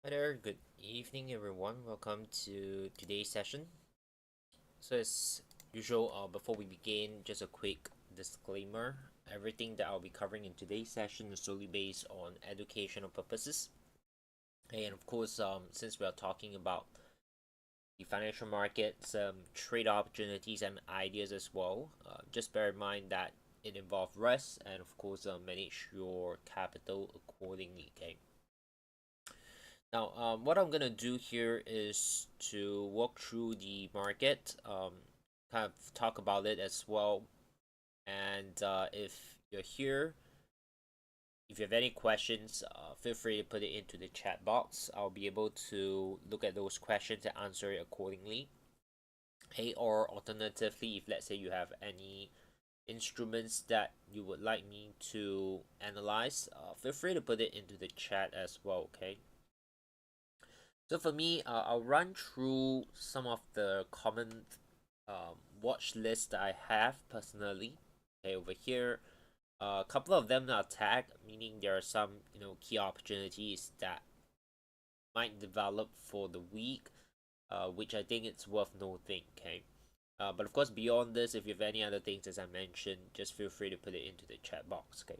Hi there, good evening everyone. Welcome to today's session. So as usual, before we begin, just a quick disclaimer. Everything that I'll be covering in today's session is solely based on educational purposes. And of course, since we are talking about the financial markets, trade opportunities and ideas as well, just bear in mind that it involves risk and of course manage your capital accordingly, okay? Now, what I'm gonna do here is to walk through the market, kind of talk about it as well. And if you're here, if you have any questions, feel free to put it into the chat box. I'll be able to look at those questions and answer it accordingly. Hey, or alternatively, if let's say you have any instruments that you would like me to analyze, feel free to put it into the chat as well, okay? So for me, I'll run through some of the common watch lists that I have personally. Okay, over here, a couple of them are tagged, meaning there are some key opportunities that might develop for the week, which I think it's worth noting. Okay, but of course beyond this, if you have any other things as I mentioned, just feel free to put it into the chat box. Okay.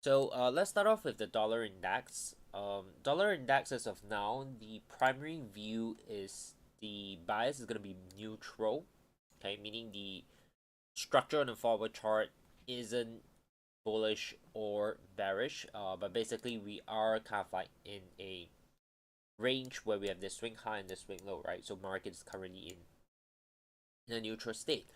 So let's start off with the dollar index. Dollar index as of now, the primary view is the bias is going to be neutral, okay, meaning the structure on the forward chart isn't bullish or bearish, but basically we are kind of like in a range where we have this swing high and this swing low, right? So market is currently in a neutral state.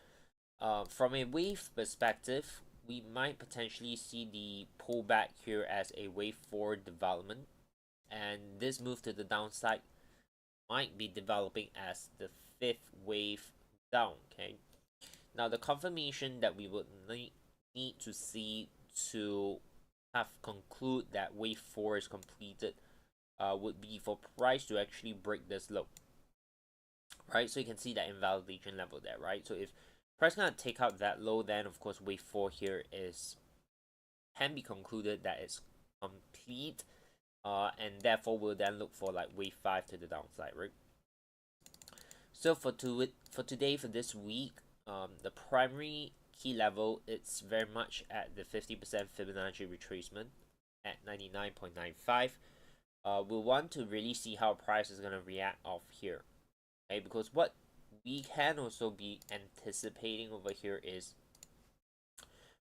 From a wave perspective, we might potentially see the pullback here as a wave 4 development, and this move to the downside might be developing as the fifth wave down. Okay, now the confirmation that we would need to see to have conclude that wave 4 is completed would be for price to actually break this low, right? So you can see that invalidation level there, right? So if price gonna take out that low, then of course wave 4 here is can be concluded that it's complete, and therefore we'll then look for like wave 5 to the downside, right? So for today, for this week, the primary key level, it's very much at the 50% Fibonacci retracement at 99.95. We'll want to really see how price is going to react off here, okay? Because what we can also be anticipating over here is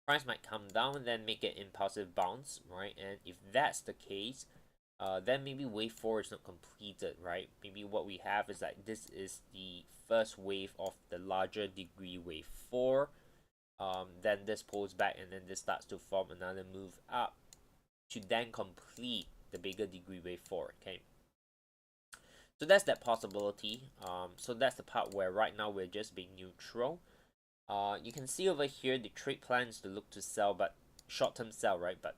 price might come down and then make an impulsive bounce, right? And if that's the case, then maybe wave 4 is not completed, right? Maybe what we have is that this is the first wave of the larger degree wave 4. Then this pulls back and then this starts to form another move up to then complete the bigger degree wave 4, okay? So that's that possibility. So that's the part where right now we're just being neutral. You can see over here the trade plans to look to sell, but short-term sell, right? But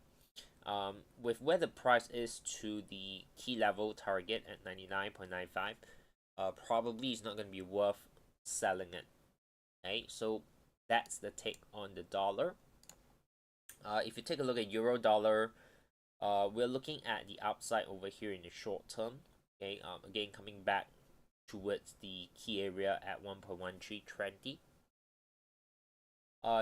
with where the price is to the key level target at 99.95, probably it's not going to be worth selling it. Okay, so that's the take on the dollar. If you take a look at euro dollar, we're looking at the upside over here in the short term. Okay, again coming back towards the key area at 1.1320.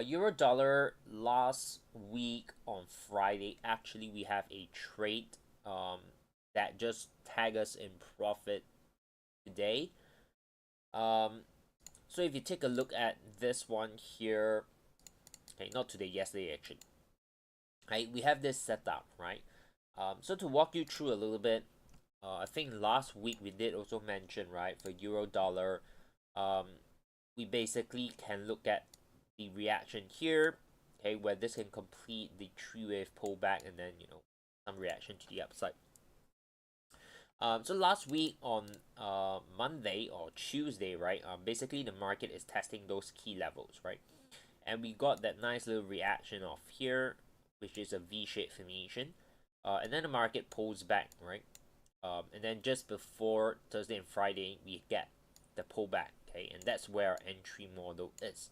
Euro dollar last week on Friday, actually we have a trade that just tag us in profit today. So if you take a look at this one here, okay, not today, yesterday actually. Right, we have this setup, right? So to walk you through a little bit, I think last week we did also mention, right, for euro dollar, um, we basically can look at the reaction here, okay, where this can complete the three wave pullback and then some reaction to the upside. So last week on Monday or Tuesday, right, basically the market is testing those key levels, right, and we got that nice little reaction off here, which is a V-shaped formation, and then the market pulls back, right, and then just before Thursday and Friday we get the pullback, okay, and that's where our entry model is.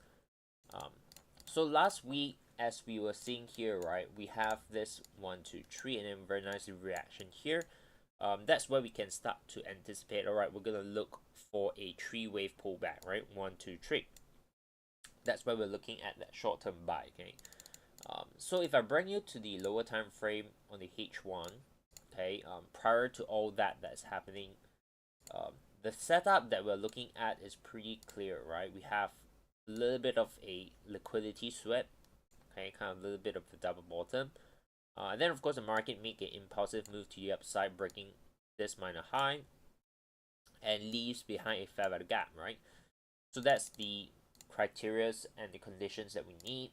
So last week, as we were seeing here, right, we have this 1, 2, 3, and then very nice reaction here. that's where we can start to anticipate. All right, we're gonna look for a three-wave pullback, right? 1, 2, 3. That's why we're looking at that short-term buy. Okay. So if I bring you to the lower time frame on the H1, okay, prior to all that's happening, um, the setup that we're looking at is pretty clear, right? We have a little bit of a liquidity sweep, okay, kind of a little bit of the double bottom. And then of course the market make an impulsive move to the upside, breaking this minor high and leaves behind a fair value gap, right? So that's the criteria and the conditions that we need,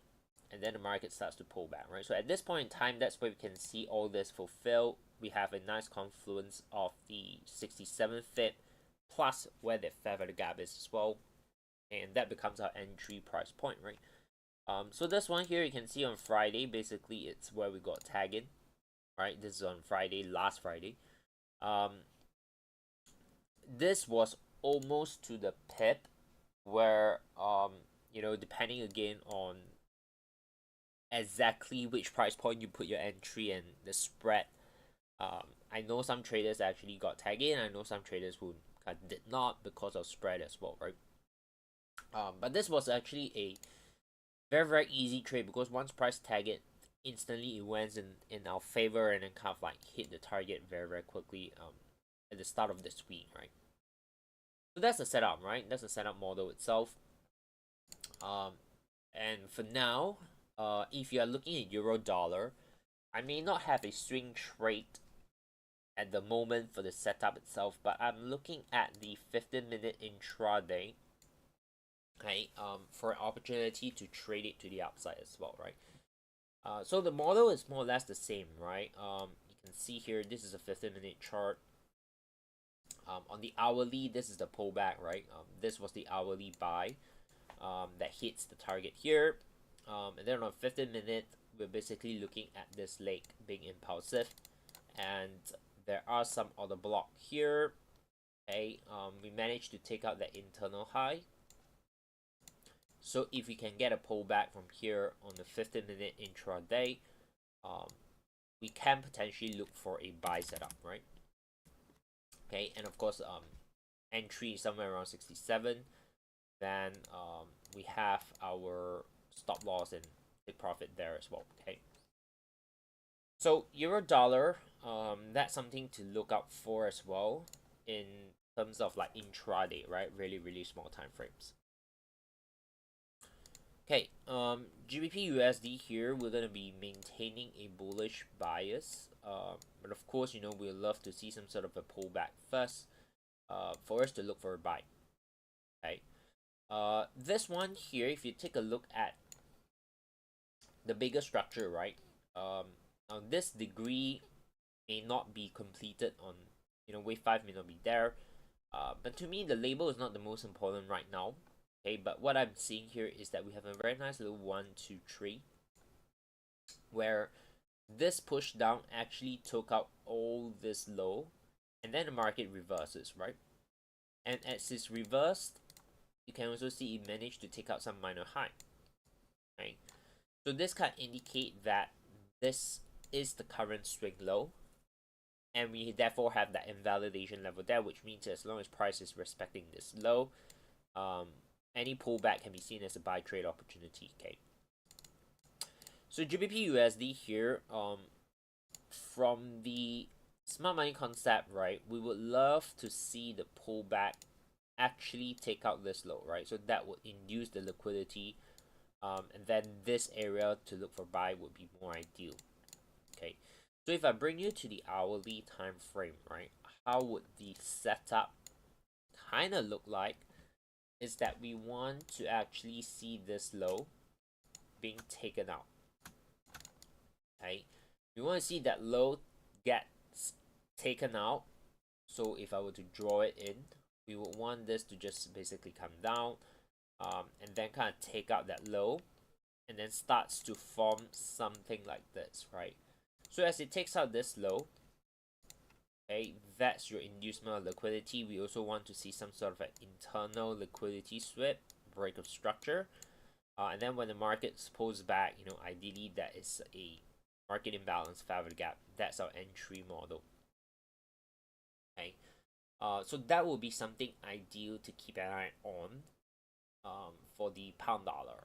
and then the market starts to pull back, right? So at this point in time, that's where we can see all this fulfilled. We have a nice confluence of the 67 fit plus where the fair value gap is as well, and that becomes our entry price point, right? So this one here you can see on Friday, basically it's where we got tagged, right? This is on Friday, last Friday. This was almost to the pip where depending again on exactly which price point you put your entry and the spread. I know some traders actually got tagged in. I know some traders who did not because of spread as well, right? But this was actually a very very easy trade because once price tag it, instantly it went in our favor and then kind of like hit the target very very quickly at the start of this week, right? So that's the setup, right? That's the setup model itself. And for now, if you are looking at euro dollar, I may not have a swing trade at the moment for the setup itself, but I'm looking at the 15-minute intraday, okay, for an opportunity to trade it to the upside as well, right? So the model is more or less the same, right? You can see here, this is a 15-minute chart. On the hourly, this is the pullback, right? This was the hourly buy that hits the target here. And then on 15-minute, we're basically looking at this leg being impulsive. And there are some other block here. Okay, we managed to take out the internal high. So if we can get a pullback from here on the 15-minute intraday, we can potentially look for a buy setup, right? Okay, and of course, entry somewhere around 67. Then we have our stop loss and take profit there as well. Okay. So euro dollar, that's something to look out for as well in terms of like intraday, right? Really, really small time frames. Okay, GBP USD here, we're gonna be maintaining a bullish bias. But of course, we love to see some sort of a pullback first, for us to look for a buy. Okay. This one here, if you take a look at the bigger structure, right? Now this degree may not be completed on, wave 5 may not be there. But to me, the label is not the most important right now. Okay, but what I'm seeing here is that we have a very nice little 1, 2, 3, where this push down actually took out all this low, and then the market reverses, right? And as it's reversed, you can also see it managed to take out some minor high, right? So this can indicate that this is the current swing low, and we therefore have that invalidation level there, which means as long as price is respecting this low, any pullback can be seen as a buy trade opportunity. Okay. So GBP USD here, from the smart money concept, right? We would love to see the pullback actually take out this low, right? So that would induce the liquidity, and then this area to look for buy would be more ideal. Okay. So if I bring you to the hourly time frame, right? How would the setup kind of look like? Is that we want to actually see this low being taken out. Okay, we want to see that low gets taken out. So if I were to draw it in, we would want this to just basically come down, and then kind of take out that low, and then starts to form something like this, right? So as it takes out this low, okay, that's your inducement of liquidity. We also want to see some sort of an internal liquidity sweep, break of structure. And then when the market pulls back, ideally that is a market imbalance, fair value gap. That's our entry model. Okay, so that will be something ideal to keep an eye on for the pound dollar.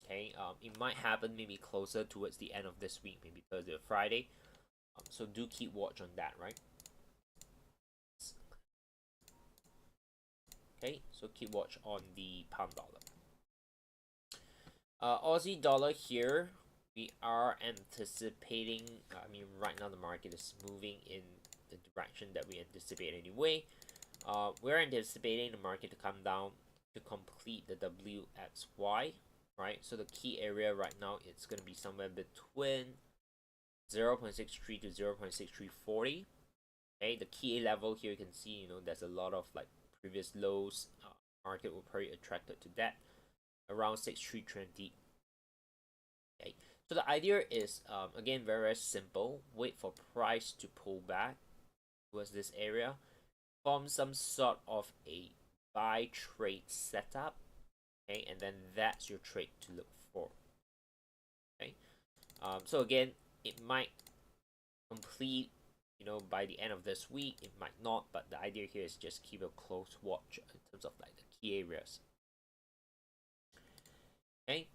Okay, it might happen maybe closer towards the end of this week, maybe Thursday or Friday. So do keep watch on that, right? Okay, so keep watch on the pound dollar. Aussie dollar here, we are anticipating. I mean, right now the market is moving in the direction that we anticipate anyway. We're anticipating the market to come down to complete the WXY, right? So the key area right now it's going to be somewhere between 0.63 to 0.6340. Okay, the key level here you can see, you know, there's a lot of like previous lows. Market will probably attracted to that around 6320. Okay, so the idea is again very simple. Wait for price to pull back towards this area, form some sort of a buy trade setup. Okay, and then that's your trade to look for. Okay, so again, it might complete, you know, by the end of this week. It might not, but the idea here is just keep a close watch in terms of like the key areas. Okay.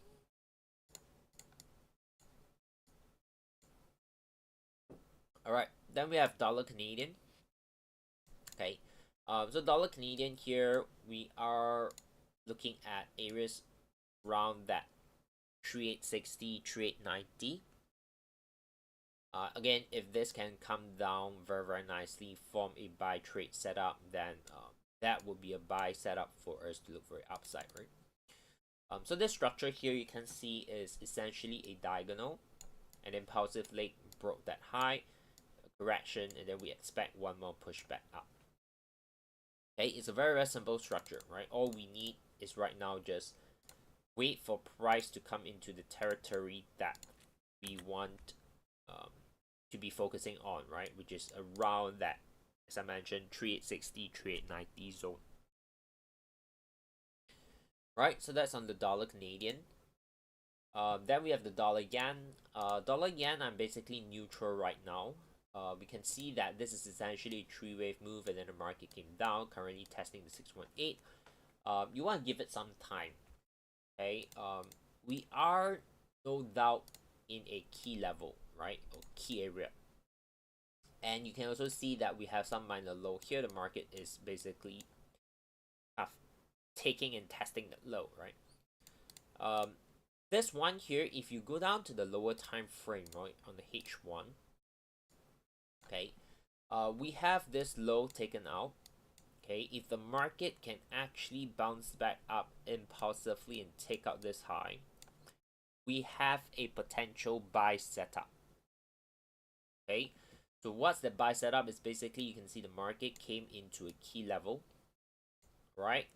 All right. Then we have dollar Canadian. Okay. So dollar Canadian here, we are looking at areas around that 3860, 3890. Again, if this can come down very nicely, form a buy trade setup, then that would be a buy setup for us to look for an upside, right? So this structure here you can see is essentially a diagonal, an impulsive leg broke that high, correction, and then we expect one more pushback up. Okay, it's a very simple structure, right? All we need is right now just wait for price to come into the territory that we want to be focusing on, right? Which is around that, as I mentioned, 3860, 3890 zone. Right, so that's on the dollar Canadian. Then we have the dollar yen. Dollar yen, I'm basically neutral right now. We can see that this is essentially a three-wave move, and then the market came down, currently testing the 618. You want to give it some time. Okay. We are no doubt in a key level, right, or key area, and you can also see that we have some minor low here. The market is basically taking and testing the low, right? This one here, if you go down to the lower time frame, right, on the H1, okay, we have this low taken out. Okay, if the market can actually bounce back up impulsively and take out this high, we have a potential buy setup. Okay, so what's the buy setup? Is basically you can see the market came into a key level, right?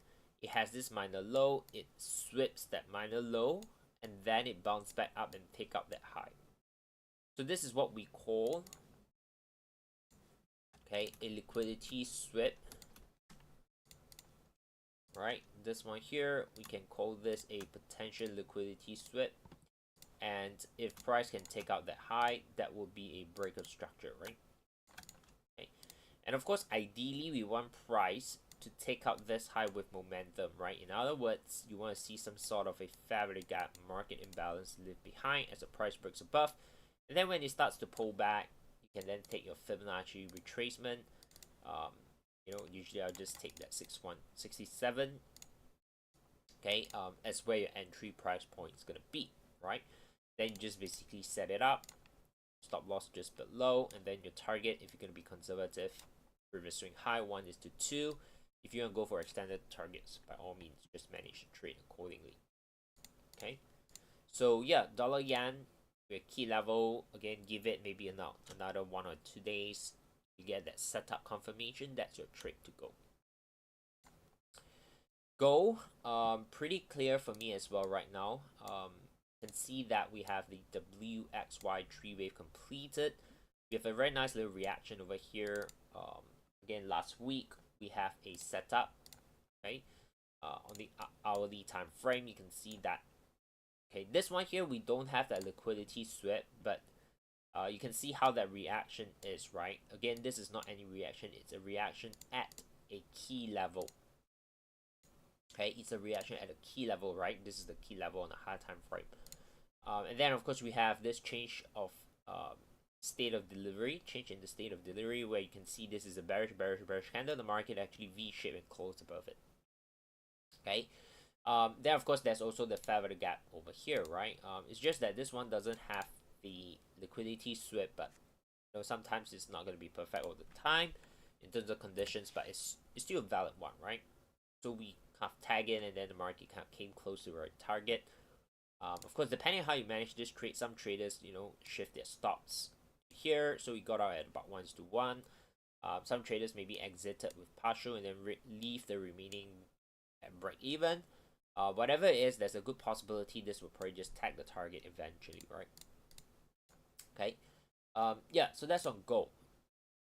It has this minor low, it sweeps that minor low, and then it bounces back up and take up that high. So this is what we call, okay, a liquidity sweep. Right, this one here, we can call this a potential liquidity sweep. And if price can take out that high, that will be a breakout structure, right? Okay, and of course, ideally, we want price to take out this high with momentum, right? In other words, you want to see some sort of a fair value gap market imbalance live behind as the price breaks above, and then when it starts to pull back, you can then take your Fibonacci retracement. You know, usually I'll just take that 6167, okay, as where your entry price point is gonna be, right? Then you just basically set it up, stop loss just below, and then your target, if you're gonna be conservative, previous swing high 1 is to 2. If you want to go for extended targets, by all means, just manage to trade accordingly. Okay, so yeah, dollar yen, your key level, again, give it maybe another 1 or 2 days. You get that setup confirmation, that's your trade to go. Pretty clear for me as well right now. You can see that we have the WXY 3-wave completed. We have a very nice little reaction over here. Again, last week we have a setup, okay, on the hourly time frame. You can see that, okay, this one here we don't have that liquidity sweep, but You can see how that reaction is, right? Again, this is not any reaction, it's a reaction at a key level. Okay, it's a reaction at a key level, right? This is the key level on a high time frame. And then of course we have this change of state of delivery, change in the state of delivery, where you can see this is a bearish candle. The market actually V-shaped and closed above it. Okay. Then of course there's also the fair value gap over here, right? It's just that this one doesn't have the liquidity sweep, but you know, sometimes it's not going to be perfect all the time in terms of conditions, but it's still a valid one, right? So we kind of tag in, and then the market kind of came close to our target. Of course, depending on how you manage this trade, some traders, you know, shift their stops here, so we got out at about 1:1. Some traders maybe exited with partial and then leave the remaining at break even. Whatever it is, there's a good possibility this will probably just tag the target eventually, right? Okay. Yeah, so that's on gold.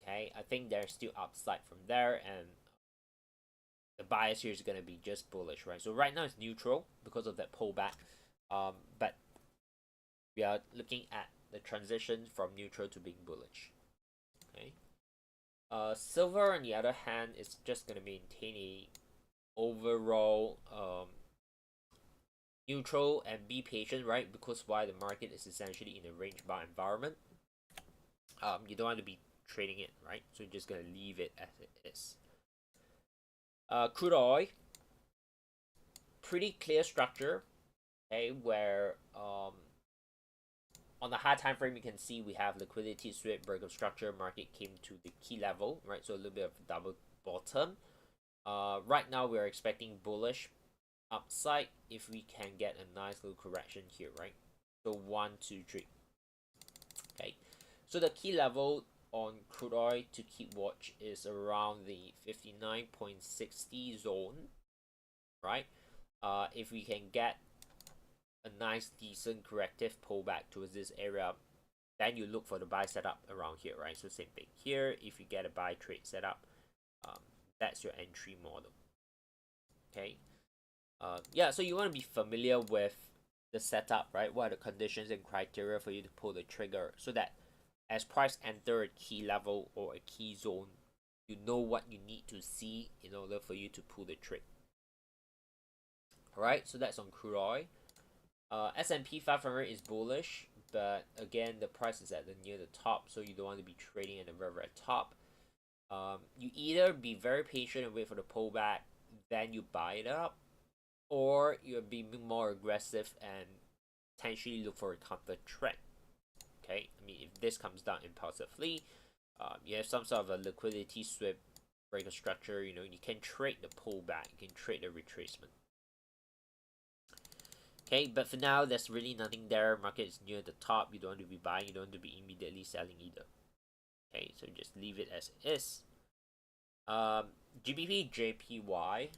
Okay, I think there's still upside from there, and the bias here is going to be just bullish, right? So right now it's neutral because of that pullback, but we are looking at the transition from neutral to being bullish. Okay. Silver on the other hand is just going to maintain a overall neutral and be patient, right? Because why, the market is essentially in a range bar environment. You don't want to be trading it, right? So you're just gonna leave it as it is. Crude oil, pretty clear structure, okay, where on the high time frame you can see we have liquidity sweep, break of structure, market came to the key level, right? So a little bit of double bottom. Right now we're expecting bullish upside if we can get a nice little correction here, right? So 1, 2, 3. Okay, so the key level on crude oil to keep watch is around the 59.60 zone, right? If we can get a nice decent corrective pullback towards this area, then you look for the buy setup around here, right? So same thing here. If you get a buy trade setup, that's your entry model. Okay. Yeah, so you want to be familiar with the setup, right? What are the conditions and criteria for you to pull the trigger, so that as price enter a key level or a key zone, you know what you need to see in order for you to pull the trade. Alright, so that's on crude oil. S&P 500 is bullish, but again, the price is at the near the top, so you don't want to be trading at the very top. You either be very patient and wait for the pullback, then you buy it up, or you're being more aggressive and potentially look for a counter trend. Okay, I mean, if this comes down impulsively, you have some sort of a liquidity sweep, break of structure, you know, you can trade the pullback, you can trade the retracement. Okay, but for now, there's really nothing there. Market is near the top. You don't want to be buying, you don't want to be immediately selling either. Okay, so just leave it as it is. GBP JPY,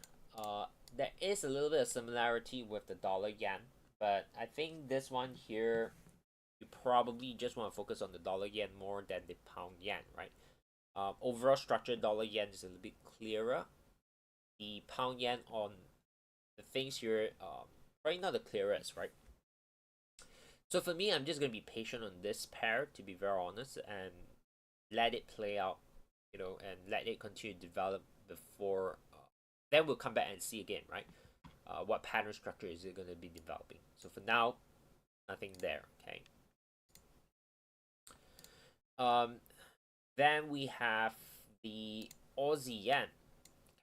there is a little bit of similarity with the dollar yen, but I think this one here, you probably just want to focus on the dollar yen more than the pound yen, right? Overall structure, dollar yen is a little bit clearer. The pound yen on the things here, right now the clearest, right? So for me, I'm just gonna be patient on this pair, to be very honest, and let it play out, you know, and let it continue to develop before. Then we'll come back and see again, right? What pattern structure is it gonna be developing? So for now, nothing there. Okay. Then we have the Aussie yen.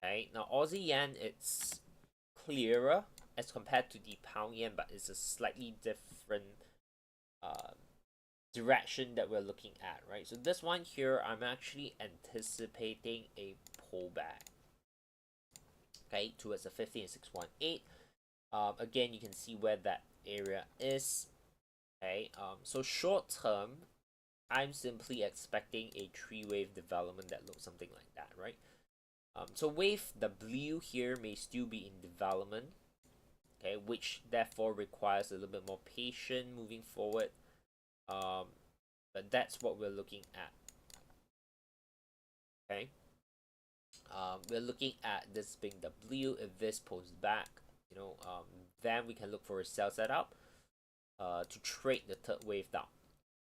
Okay, now Aussie yen, it's clearer as compared to the pound yen, but it's a slightly different direction that we're looking at, right? So this one here, I'm actually anticipating a pullback, okay, towards the 50 and 618. Again, you can see where that area is. Okay, so short term, I'm simply expecting a three-wave development that looks something like that, right? So wave W here may still be in development, okay, which therefore requires a little bit more patience moving forward. But that's what we're looking at. Okay. We're looking at this being W. If this pulls back, you know, then we can look for a sell setup to trade the third wave down.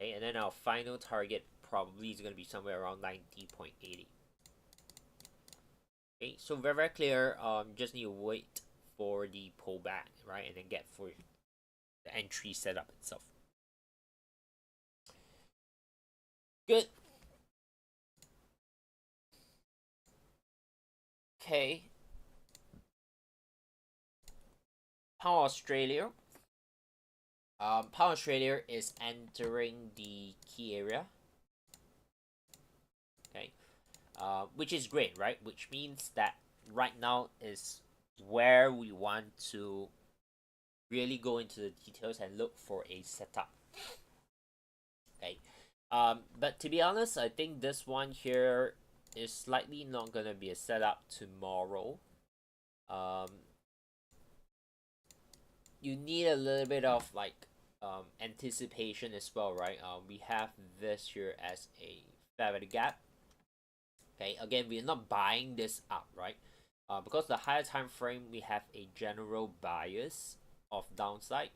Okay, and then our final target probably is going to be somewhere around 90.80. Okay, so very clear. Just need to wait for the pullback, right, and then get for the entry setup itself. Good. Okay. Pound Australia. Pound Australia is entering the key area. Okay. Which is great, right? Which means that right now is where we want to really go into the details and look for a setup. Okay. But to be honest, I think this one here is slightly not gonna be a setup tomorrow. Um, you need a little bit of like anticipation as well, right? We have this here as a fair value gap. Okay, again, we're not buying this up, right? Because the higher time frame, we have a general bias of downside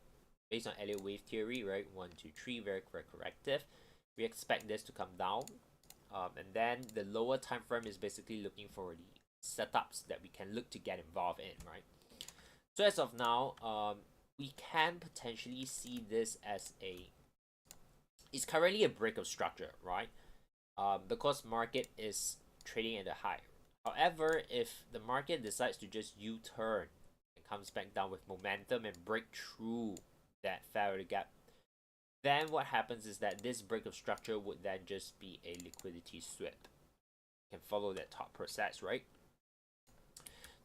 based on Elliott wave theory, right? 1, 2, 3, very corrective. We expect this to come down, and then the lower time frame is basically looking for the setups that we can look to get involved in, right? So as of now, we can potentially see this as it's currently a break of structure, right? Because market is trading at a high. However, if the market decides to just U-turn and comes back down with momentum and break through that fair value gap, then what happens is that this break of structure would then just be a liquidity sweep. You can follow that thought process, right?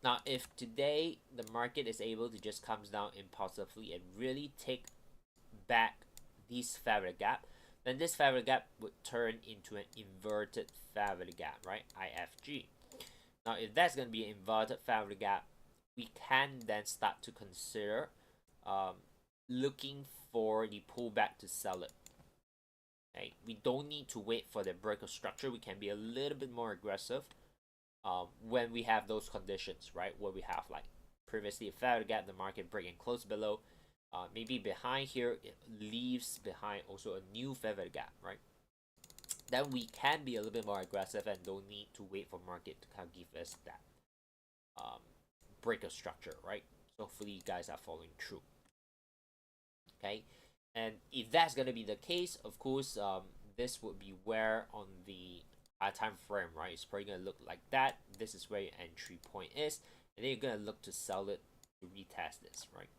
Now, if today the market is able to just come down impulsively and really take back this fair value gap, then this fair value gap would turn into an inverted fair value gap, right? IFG. Now, if that's going to be an inverted fair value gap, we can then start to consider looking for the pullback to sell it. Okay, we don't need to wait for the break of structure. We can be a little bit more aggressive when we have those conditions, right? Where we have like previously a fair value gap, the market break and close below. Maybe behind here, it leaves behind also a new fair value gap, right? Then we can be a little bit more aggressive and don't need to wait for market to kind of give us that break of structure, right? So hopefully you guys are following through. Okay, and if that's gonna be the case, of course, this would be where on the time frame, right? It's probably gonna look like that. This is where your entry point is, and then you're gonna look to sell it to retest this, right?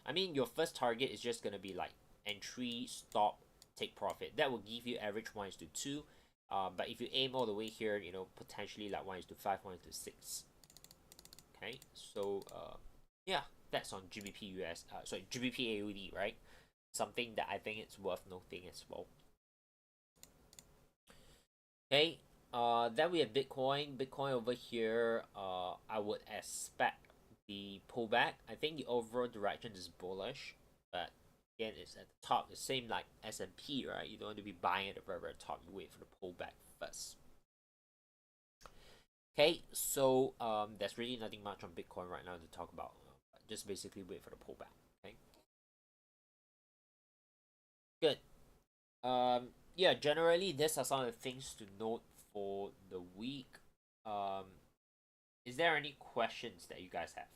I mean, your first target is just gonna be like entry, stop, take profit. That will give you average 1:2. But if you aim all the way here, you know, potentially like 1:5, 1:6. Okay, so yeah, that's on GBP US. Sorry, GBP AUD, right? Something that I think it's worth noting as well. Okay, then we have Bitcoin. Bitcoin over here, I would expect the pullback. I think the overall direction is bullish, but again, it's at the top. The same like S&P, right? You don't want to be buying at the very top. You wait for the pullback first. Okay, so there's really nothing much on Bitcoin right now to talk about. Just basically wait for the pullback. Okay. Good. Yeah, generally these are some of the things to note for the week. Um, is there any questions that you guys have?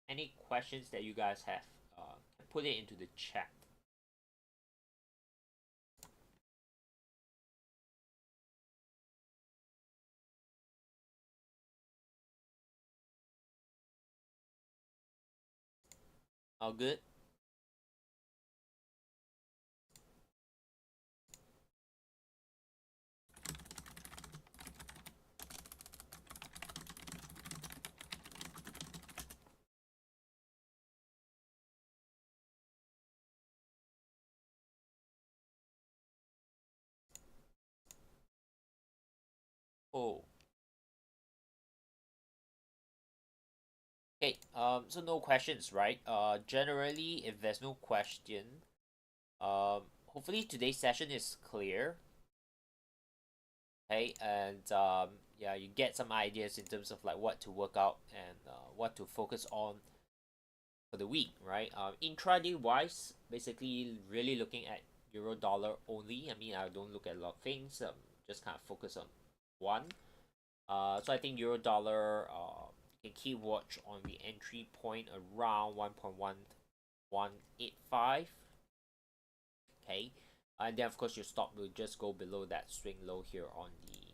Any questions that you guys have? Put it into the chat. All good? Oh, Okay, so no questions, right? Generally, if there's no question, hopefully today's session is clear. Okay, and yeah, you get some ideas in terms of like what to work out and what to focus on for the week, right? Intraday wise, basically really looking at euro dollar only. I mean, I don't look at a lot of things. Just kind of focus on one. So I think euro dollar. You can keep watch on the entry point around 1.1185. Okay, and then of course your stop will just go below that swing low here on the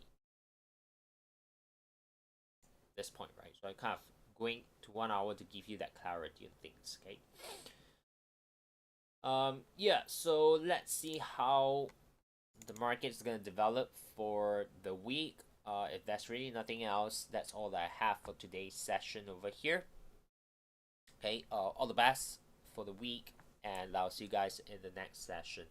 this point, right? So I kind of going to 1 hour to give you that clarity on things. Okay. Yeah, so let's see how the market is going to develop for the week. If that's really nothing else, that's all that I have for today's session over here. Okay, all the best for the week, and I'll see you guys in the next session.